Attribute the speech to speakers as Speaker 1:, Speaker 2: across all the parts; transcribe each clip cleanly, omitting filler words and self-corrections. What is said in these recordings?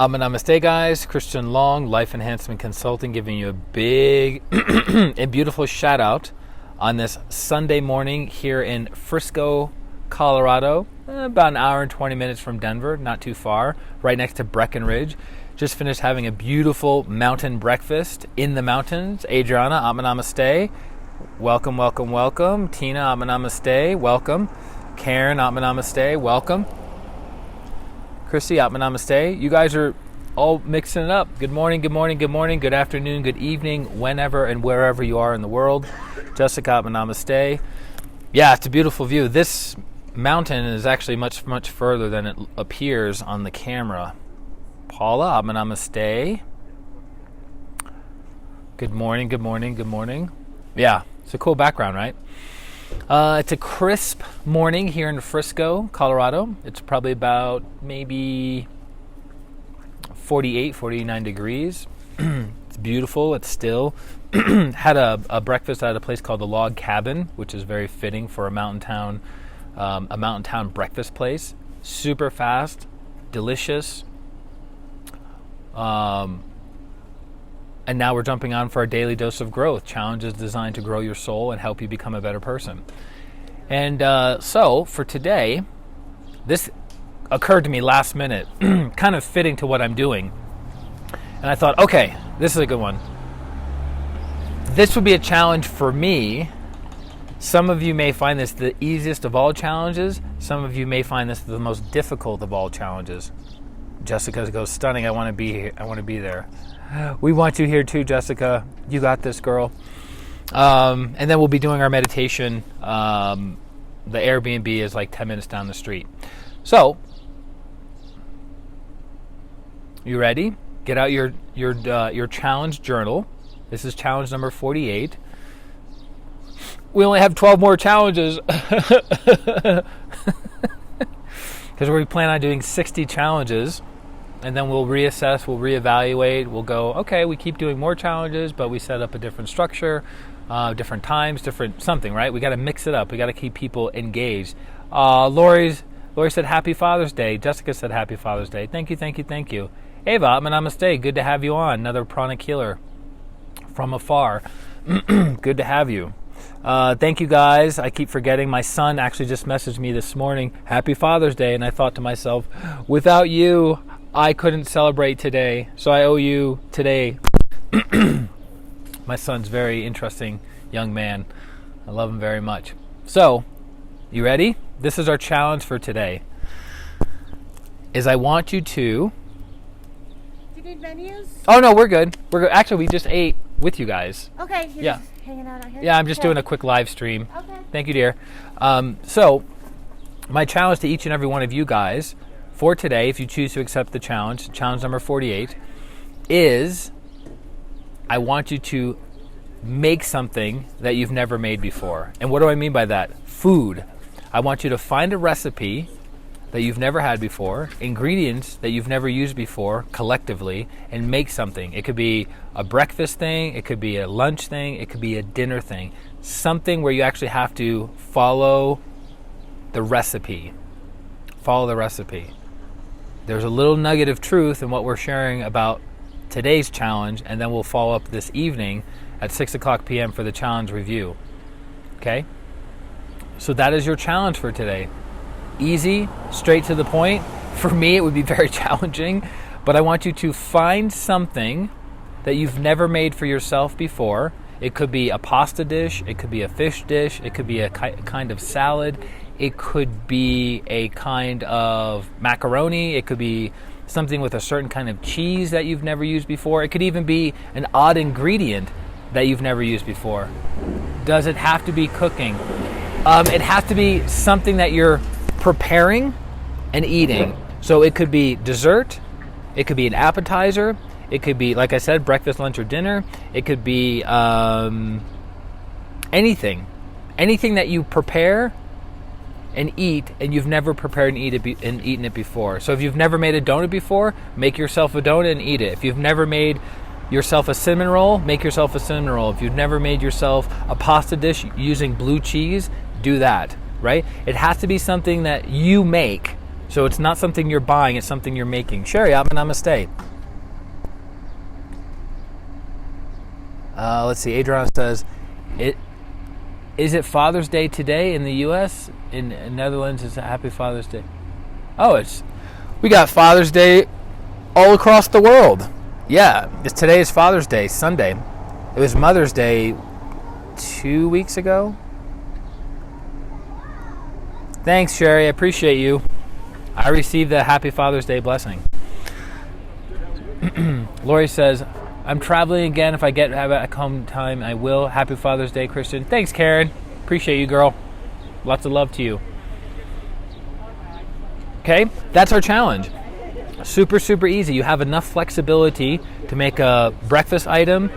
Speaker 1: Namaste, guys. ChristianRLong, Life Enhancement Consulting, giving you a big and beautiful shout out on this Sunday morning here in Frisco, Colorado. About an hour and 20 minutes from Denver, not too far, right next to Breckenridge. Just finished having a beautiful mountain breakfast in the mountains. Adriana, Namaste. Welcome, welcome, welcome. Tina, Namaste. Welcome. Karen, Namaste. Welcome. Chrissy, Namaste. You guys are all mixing it up. Good morning, good morning, good morning, good afternoon, good evening, whenever and wherever you are in the world. Jessica, Namaste. Yeah, it's a beautiful view. This mountain is actually much, much further than it appears on the camera. Paula, Namaste. Good morning, good morning, good morning. Yeah, it's a cool background, right? It's a crisp morning here in Frisco, Colorado. It's probably about maybe 48, 49 degrees. It's beautiful. It's still. Had a breakfast at a place called the Log Cabin, which is very fitting for a mountain town breakfast place. Super fast, delicious. And now we're jumping on for our daily dose of growth. Challenges designed to grow your soul and help you become a better person. And so for today, this occurred to me last minute, kind of fitting to what I'm doing. And I thought, okay, this is a good one. This would be a challenge for me. Some of you may find this the easiest of all challenges. Some of you may find this the most difficult of all challenges. Jessica goes, stunning. I want to be here. I want to be there. We want you here too, Jessica. You got this, girl. And then we'll be doing our meditation. The Airbnb is like 10 minutes down the street. So, you ready? Get out your challenge journal. This is challenge number 48. We only have 12 more challenges. Because we plan on doing 60 challenges. And then we'll reassess, we'll reevaluate, we'll go, okay, we keep doing more challenges, but we set up a different structure, different times, different something, right? We got to mix it up. We got to keep people engaged. Lori said Happy Father's Day. Jessica said Happy Father's Day. Thank you, thank you, thank you. Ava, Namaste. Good to have you on. Another pranic healer from afar. Good to have you. Thank you, guys. I keep forgetting. My son actually just messaged me this morning, Happy Father's Day, and I thought to myself, without you, I couldn't celebrate today, so I owe you today. My son's a very interesting young man. I love him very much. So, you ready? This is our challenge for today. I want you to...
Speaker 2: Do you need menus?
Speaker 1: Oh, no, we're good. We're good. Actually, we just ate with you guys.
Speaker 2: Okay. You're just hanging out here?
Speaker 1: Yeah, I'm just doing a quick live stream.
Speaker 2: Okay.
Speaker 1: Thank you, dear. So, my challenge to each and every one of you guys for today, if you choose to accept the challenge number 48, is I want you to make something that you've never made before. And what do I mean by that? Food. I want you to find a recipe that you've never had before, ingredients that you've never used before collectively, and make something. It could be a breakfast thing, it could be a lunch thing, it could be a dinner thing. Something where you actually have to follow the recipe. Follow the recipe. There's a little nugget of truth in what we're sharing about today's challenge, and then we'll follow up this evening at 6 o'clock p.m. for the challenge review. Okay? So that is your challenge for today. Easy, straight to the point. For me, it would be very challenging, but I want you to find something that you've never made for yourself before. It could be a pasta dish, it could be a fish dish, it could be a kind of salad, it could be a kind of macaroni, it could be something with a certain kind of cheese that you've never used before. It could even be an odd ingredient that you've never used before. Does it have to be cooking? It has to be something that you're preparing and eating. So it could be dessert, it could be an appetizer, it could be, like I said, breakfast, lunch, or dinner. It could be anything that you prepare and eat, and you've never prepared and eaten it before. So if you've never made a donut before, make yourself a donut and eat it. If you've never made yourself a cinnamon roll, make yourself a cinnamon roll. If you've never made yourself a pasta dish using blue cheese, do that, right? It has to be something that you make So it's not something you're buying, it's something you're making. Sherry, namaste. Let's see, Adrian says, is it Father's Day today in the U.S.? In Netherlands, it's a Happy Father's Day. Oh, we got Father's Day all across the world. Yeah, today is Father's Day, Sunday. It was Mother's Day 2 weeks ago. Thanks, Sherry. I appreciate you. I received the Happy Father's Day blessing. Lori says, I'm traveling again. If I have a home time, I will. Happy Father's Day, Christian. Thanks, Karen. Appreciate you, girl. Lots of love to you. Okay, that's our challenge. Super, super easy. You have enough flexibility to make a breakfast item,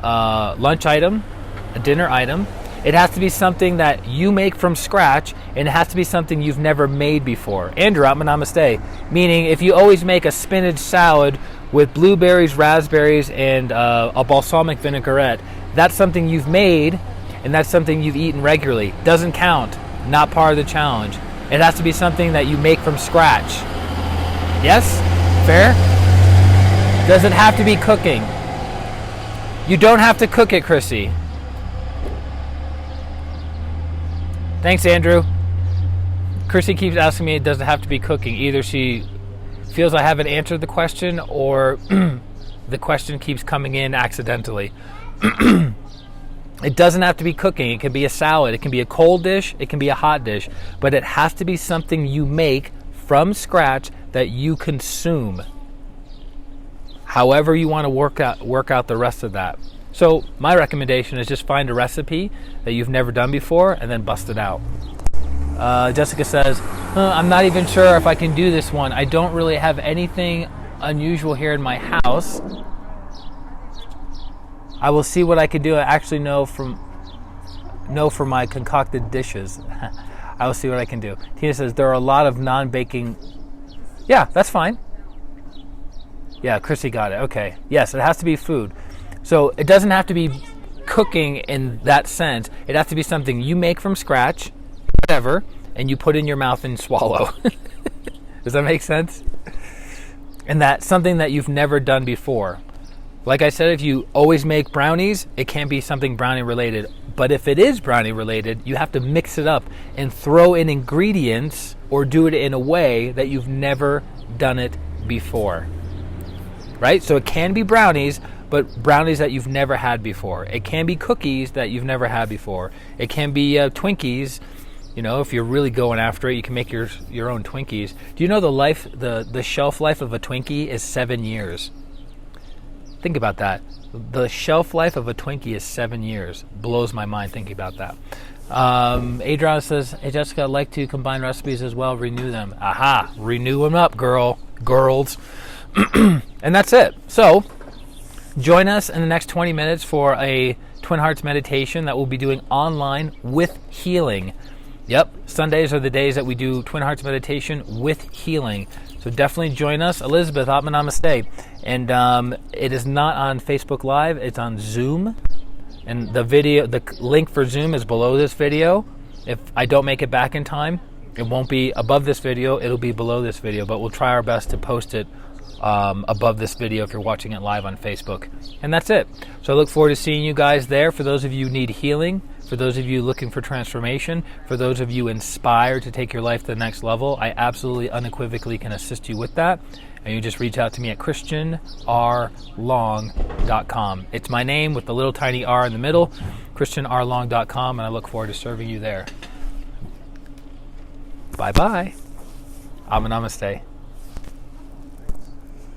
Speaker 1: lunch item, a dinner item. It has to be something that you make from scratch, and it has to be something you've never made before. Andrew, namaste. Meaning, if you always make a spinach salad with blueberries, raspberries, and a balsamic vinaigrette, that's something you've made, and that's something you've eaten regularly. Doesn't count. Not part of the challenge. It has to be something that you make from scratch. Yes? Fair? Does it have to be cooking? You don't have to cook it, Chrissy. Thanks, Andrew. Chrissy keeps asking me, it doesn't have to be cooking. Either she feels I haven't answered the question, or the question keeps coming in accidentally. It doesn't have to be cooking. It can be a salad. It can be a cold dish. It can be a hot dish. But it has to be something you make from scratch that you consume. However you want to work out the rest of that. So my recommendation is just find a recipe that you've never done before and then bust it out. Jessica says, I'm not even sure if I can do this one. I don't really have anything unusual here in my house. I will see what I can do. I actually know for my concocted dishes. I will see what I can do. Tina says, there are a lot of non-baking. Yeah, that's fine. Yeah, Chrissy got it. Okay. Yes, it has to be food. So it doesn't have to be cooking in that sense. It has to be something you make from scratch, whatever, and you put in your mouth and swallow. Does that make sense? And that's something that you've never done before. Like I said, if you always make brownies, it can't be something brownie related. But if it is brownie related, you have to mix it up and throw in ingredients or do it in a way that you've never done it before. Right? So it can be brownies, but brownies that you've never had before. It can be cookies that you've never had before. It can be Twinkies. You know, if you're really going after it, you can make your own Twinkies. Do you know the shelf life of a Twinkie is 7 years? Think about that. The shelf life of a Twinkie is 7 years. Blows my mind thinking about that. Adriana says, hey Jessica, I'd like to combine recipes as well, renew them. Aha, renew them up, girls. And that's it. So, join us in the next 20 minutes for a Twin Hearts meditation that we'll be doing online with healing. Yep, Sundays are the days that we do Twin Hearts meditation with healing. So definitely join us. Elizabeth, Atman Namaste. And it is not on Facebook Live, it's on Zoom. And the link for Zoom is below this video. If I don't make it back in time, it won't be above this video, it'll be below this video. But we'll try our best to post it above this video if you're watching it live on Facebook. And that's it. So I look forward to seeing you guys there. For those of you who need healing, for those of you looking for transformation, for those of you inspired to take your life to the next level, I absolutely unequivocally can assist you with that. And you just reach out to me at ChristianRLong.com. It's my name with the little tiny R in the middle, ChristianRLong.com, and I look forward to serving you there. Bye-bye. Namaste.